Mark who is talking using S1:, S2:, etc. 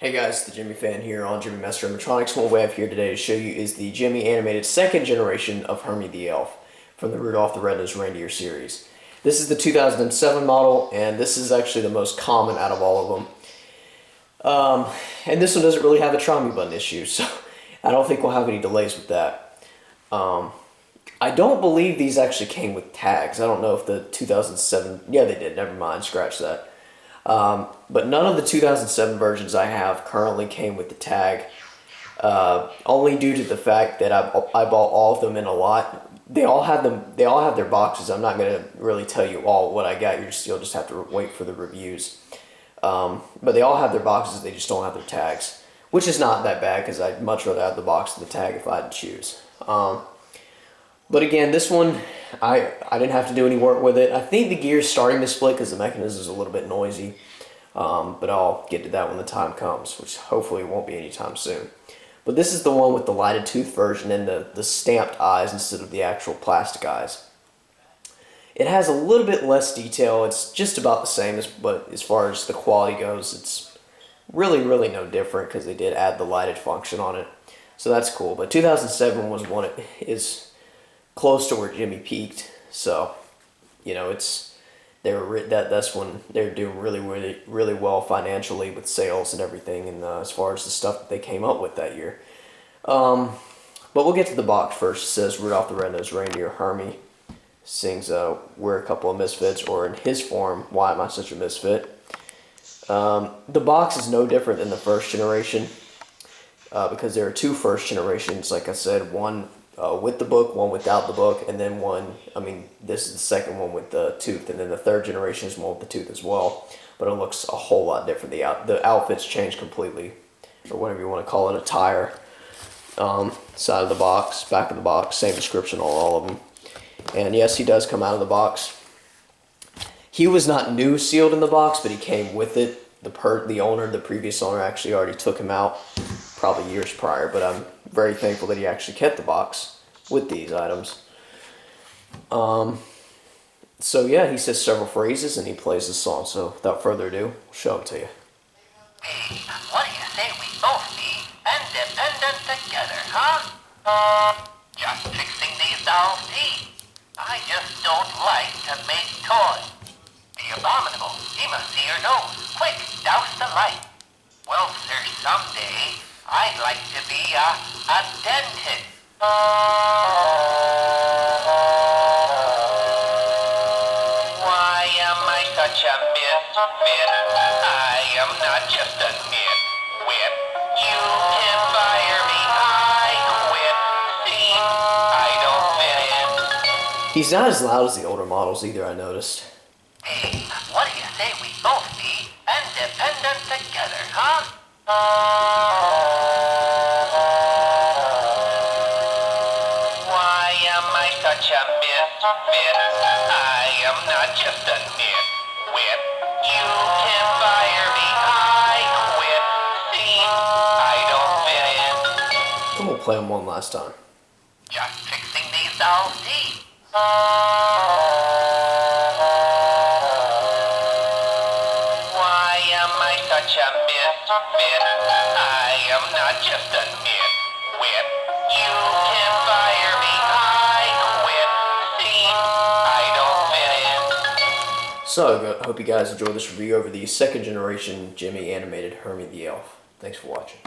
S1: Hey guys, the Gemmy Fan here on Gemmy Master Animatronics. What we have here today to show you is the Gemmy animated second generation of Hermey the Elf from the Rudolph the Red-Nosed Reindeer series. This is the 2007 model, and this is actually the most common out of all of them. And this one doesn't really have a Try Me button issue, so I don't think we'll have any delays with that. I don't believe these actually came with tags. I don't know if the 2007... Yeah, they did. Never mind. Scratch that. But none of the 2007 versions I have currently came with the tag, only due to the fact that I bought all of them in a lot. They all have their boxes. I'm not going to really tell you all what I got. You'll just have to wait for the reviews. But they all have their boxes. They just don't have their tags, which is not that bad because I'd much rather have the box than the tag if I had to choose. But again, this one, I didn't have to do any work with it. I think the gear's starting to split because the mechanism is a little bit noisy. But I'll get to that when the time comes, which hopefully won't be anytime soon. But this is the one with the lighted tooth version and the stamped eyes instead of the actual plastic eyes. It has a little bit less detail. It's just about the same, but as far as the quality goes, it's really no different because they did add the lighted function on it. So that's cool. But 2007 was one it is close to where Gemmy peaked, so you know that's when they're doing really well financially with sales and everything, and as far as the stuff that they came up with that year. But we'll get to the box first. It says Rudolph the Red-Nosed Reindeer. Hermey sings "We're a Couple of Misfits," or in his form, "Why Am I Such a Misfit?" The box is no different than the first generation because there are two first generations. Like I said, one with the book, one without the book, and then this is the second one with the tooth, and then the third generation is one with the tooth as well, but it looks a whole lot different. The outfits change completely, or whatever you want to call it, attire. Side of the box, back of the box, same description on all of them. And yes, he does come out of the box. He was not new sealed in the box, but he came with it. The previous owner actually already took him out probably years prior, but I'm very thankful that he actually kept the box with these items. So yeah, he says several phrases and he plays the song. So without further ado, I'll show them to you.
S2: Hey, what do you say we both be independent together, huh? Just fixing these dolls' teeth. I just don't like to make toys. The abominable, he must see your nose. Quick, douse the light. Well, sir, someday I'd like to be a dentist. Why am I such a misfit? I am not just a nitwit. You can fire me, I quit. See, I don't fit in.
S1: He's not as loud as the older models either, I noticed.
S2: Hey, what do you say we both be independent together, huh? Why am I such a misfit? I am not just a nitwit. You can fire me, I quit. See, I don't fit in.
S1: And we'll play them one last time.
S2: Just fixing these dolls' teeth. Such a misfit. I am not just a nitwit. You can fire me, I quit. See, I don't fit in.
S1: So, I hope you guys enjoyed this review over the second generation Gemmy animated Hermey the Elf. Thanks for watching.